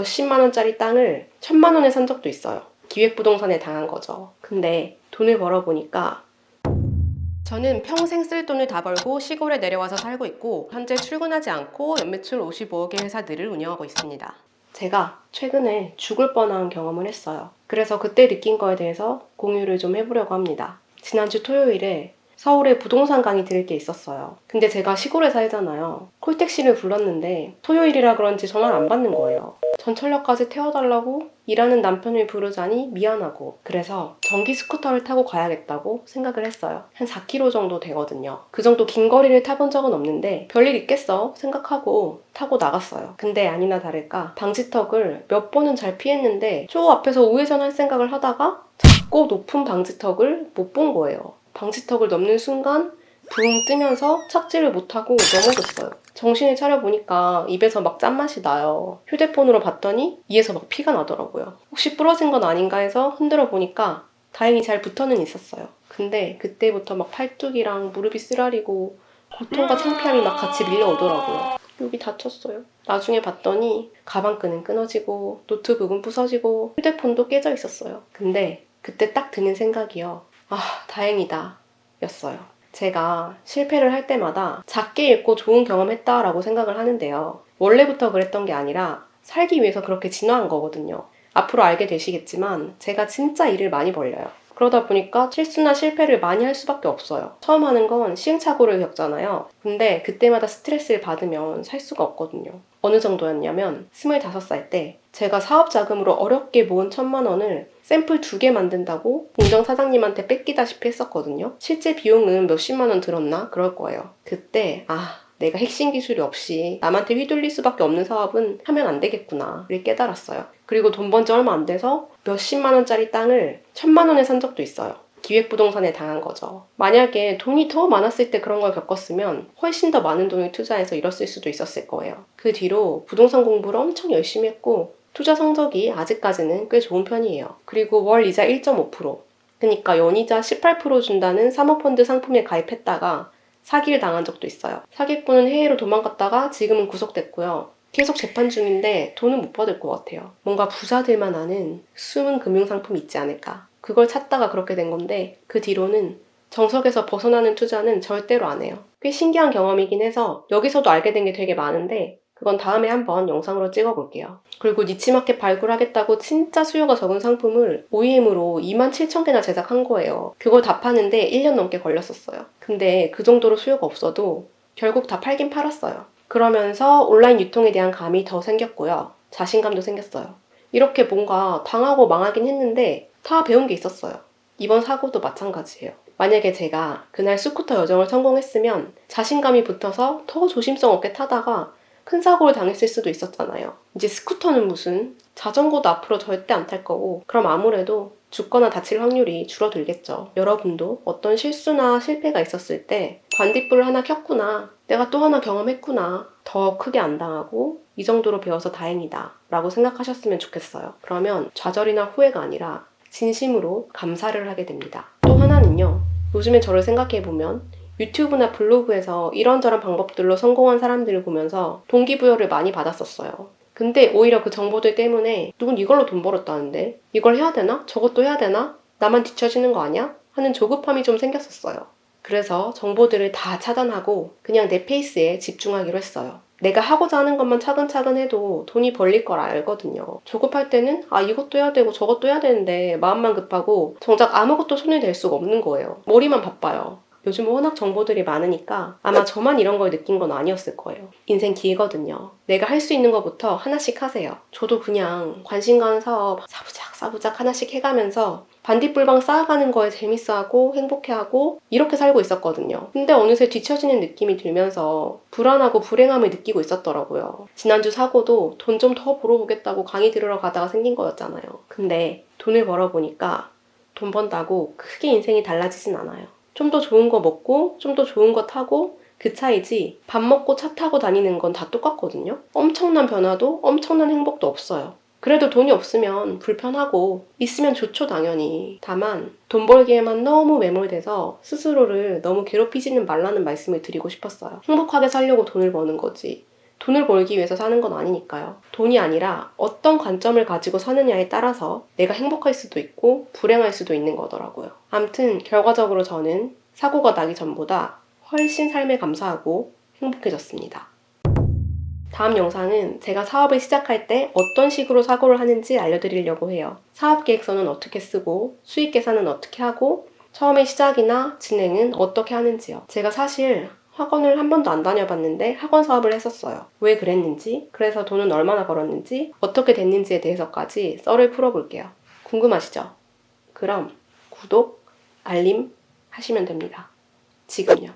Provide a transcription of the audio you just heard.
몇십만 원짜리 땅을 1,000만 원에 산 적도 있어요. 기획부동산에 당한 거죠. 근데 돈을 벌어보니까 저는 평생 쓸 돈을 다 벌고 시골에 내려와서 살고 있고 현재 출근하지 않고 연매출 55억의 회사 늘을 운영하고 있습니다. 제가 최근에 죽을 뻔한 경험을 했어요. 그래서 그때 느낀 거에 대해서 공유를 좀 해보려고 합니다. 지난주 토요일에 서울에 부동산 강의 들을 게 있었어요. 근데 제가 시골에 살잖아요. 콜택시를 불렀는데 토요일이라 그런지 전화를 안 받는 거예요. 전철역까지 태워달라고 일하는 남편을 부르자니 미안하고, 그래서 전기 스쿠터를 타고 가야겠다고 생각을 했어요. 한 4km 정도 되거든요. 그 정도 긴 거리를 타본 적은 없는데 별일 있겠어 생각하고 타고 나갔어요. 근데 아니나 다를까 방지턱을 몇 번은 잘 피했는데 저 앞에서 우회전할 생각을 하다가 작고 높은 방지턱을 못 본 거예요. 방지턱을 넘는 순간 붕 뜨면서 착지를 못하고 넘어졌어요. 정신을 차려보니까 입에서 막 짠맛이 나요. 휴대폰으로 봤더니 이에서 막 피가 나더라고요. 혹시 부러진 건 아닌가 해서 흔들어 보니까 다행히 잘 붙어는 있었어요. 근데 그때부터 막 팔뚝이랑 무릎이 쓰라리고 고통과 창피함이 막 같이 밀려오더라고요. 여기 다쳤어요. 나중에 봤더니 가방끈은 끊어지고 노트북은 부서지고 휴대폰도 깨져 있었어요. 근데 그때 딱 드는 생각이요. 아, 다행이다 였어요. 제가 실패를 할 때마다 작게 읽고 좋은 경험했다라고 생각을 하는데요. 원래부터 그랬던 게 아니라 살기 위해서 그렇게 진화한 거거든요. 앞으로 알게 되시겠지만 제가 진짜 일을 많이 벌려요. 그러다 보니까 실수나 실패를 많이 할 수밖에 없어요. 처음 하는 건 시행착오를 겪잖아요. 근데 그때마다 스트레스를 받으면 살 수가 없거든요. 어느 정도였냐면 25살 때 제가 사업 자금으로 어렵게 모은 1,000만 원을 샘플 2개 만든다고 공장 사장님한테 뺏기다시피 했었거든요. 실제 비용은 몇십만 원 들었나? 그럴 거예요. 그때 내가 핵심 기술이 없이 남한테 휘둘릴 수밖에 없는 사업은 하면 안 되겠구나를 깨달았어요. 그리고 돈 번 지 얼마 안 돼서 몇십만 원짜리 땅을 1,000만 원에 산 적도 있어요. 기획부동산에 당한 거죠. 만약에 돈이 더 많았을 때 그런 걸 겪었으면 훨씬 더 많은 돈을 투자해서 잃었을 수도 있었을 거예요. 그 뒤로 부동산 공부를 엄청 열심히 했고 투자 성적이 아직까지는 꽤 좋은 편이에요. 그리고 월 이자 1.5%, 그러니까 연이자 18% 준다는 사모펀드 상품에 가입했다가 사기를 당한 적도 있어요. 사기꾼은 해외로 도망갔다가 지금은 구속됐고요. 계속 재판 중인데 돈은 못 받을 것 같아요. 뭔가 부자들만 아는 숨은 금융상품이 있지 않을까. 그걸 찾다가 그렇게 된 건데 그 뒤로는 정석에서 벗어나는 투자는 절대로 안 해요. 꽤 신기한 경험이긴 해서 여기서도 알게 된 게 되게 많은데 그건 다음에 한번 영상으로 찍어볼게요. 그리고 니치마켓 발굴하겠다고 진짜 수요가 적은 상품을 OEM으로 27,000개나 제작한 거예요. 그걸 다 파는데 1년 넘게 걸렸었어요. 근데 그 정도로 수요가 없어도 결국 다 팔긴 팔았어요. 그러면서 온라인 유통에 대한 감이 더 생겼고요. 자신감도 생겼어요. 이렇게 뭔가 당하고 망하긴 했는데 다 배운 게 있었어요. 이번 사고도 마찬가지예요. 만약에 제가 그날 스쿠터 여정을 성공했으면 자신감이 붙어서 더 조심성 없게 타다가 큰 사고를 당했을 수도 있었잖아요. 이제 스쿠터는 무슨, 자전거도 앞으로 절대 안 탈 거고, 그럼 아무래도 죽거나 다칠 확률이 줄어들겠죠. 여러분도 어떤 실수나 실패가 있었을 때 반딧불을 하나 켰구나, 내가 또 하나 경험했구나, 더 크게 안 당하고 이 정도로 배워서 다행이다 라고 생각하셨으면 좋겠어요. 그러면 좌절이나 후회가 아니라 진심으로 감사를 하게 됩니다. 또 하나는요, 요즘에 저를 생각해보면 유튜브나 블로그에서 이런저런 방법들로 성공한 사람들을 보면서 동기부여를 많이 받았었어요. 근데 오히려 그 정보들 때문에 누군 이걸로 돈 벌었다는데 이걸 해야 되나? 저것도 해야 되나? 나만 뒤처지는 거 아니야? 하는 조급함이 좀 생겼었어요. 그래서 정보들을 다 차단하고 그냥 내 페이스에 집중하기로 했어요. 내가 하고자 하는 것만 차근차근 해도 돈이 벌릴 걸 알거든요. 조급할 때는 이것도 해야 되고 저것도 해야 되는데 마음만 급하고 정작 아무것도 손에 댈 수가 없는 거예요. 머리만 바빠요. 요즘 워낙 정보들이 많으니까 아마 저만 이런 걸 느낀 건 아니었을 거예요. 인생 길거든요. 내가 할 수 있는 것부터 하나씩 하세요. 저도 그냥 관심 가는 사업 사부작 하나씩 해가면서 반딧불방 쌓아가는 거에 재밌어하고 행복해하고 이렇게 살고 있었거든요. 근데 어느새 뒤처지는 느낌이 들면서 불안하고 불행함을 느끼고 있었더라고요. 지난주 사고도 돈 좀 더 벌어보겠다고 강의 들으러 가다가 생긴 거였잖아요. 근데 돈을 벌어보니까 돈 번다고 크게 인생이 달라지진 않아요. 좀 더 좋은 거 먹고 좀 더 좋은 거 타고 그 차이지 밥 먹고 차 타고 다니는 건 다 똑같거든요. 엄청난 변화도 엄청난 행복도 없어요. 그래도 돈이 없으면 불편하고 있으면 좋죠 당연히. 다만 돈 벌기에만 너무 매몰돼서 스스로를 너무 괴롭히지는 말라는 말씀을 드리고 싶었어요. 행복하게 살려고 돈을 버는 거지 돈을 벌기 위해서 사는 건 아니니까요. 돈이 아니라 어떤 관점을 가지고 사느냐에 따라서 내가 행복할 수도 있고 불행할 수도 있는 거더라고요. 암튼 결과적으로 저는 사고가 나기 전보다 훨씬 삶에 감사하고 행복해졌습니다. 다음 영상은 제가 사업을 시작할 때 어떤 식으로 사고를 하는지 알려드리려고 해요. 사업계획서는 어떻게 쓰고 수익 계산은 어떻게 하고 처음에 시작이나 진행은 어떻게 하는지요. 제가 사실 학원을 한 번도 안 다녀봤는데 학원 사업을 했었어요. 왜 그랬는지, 그래서 돈은 얼마나 벌었는지, 어떻게 됐는지에 대해서까지 썰을 풀어볼게요. 궁금하시죠? 그럼 구독, 알림 하시면 됩니다. 지금요.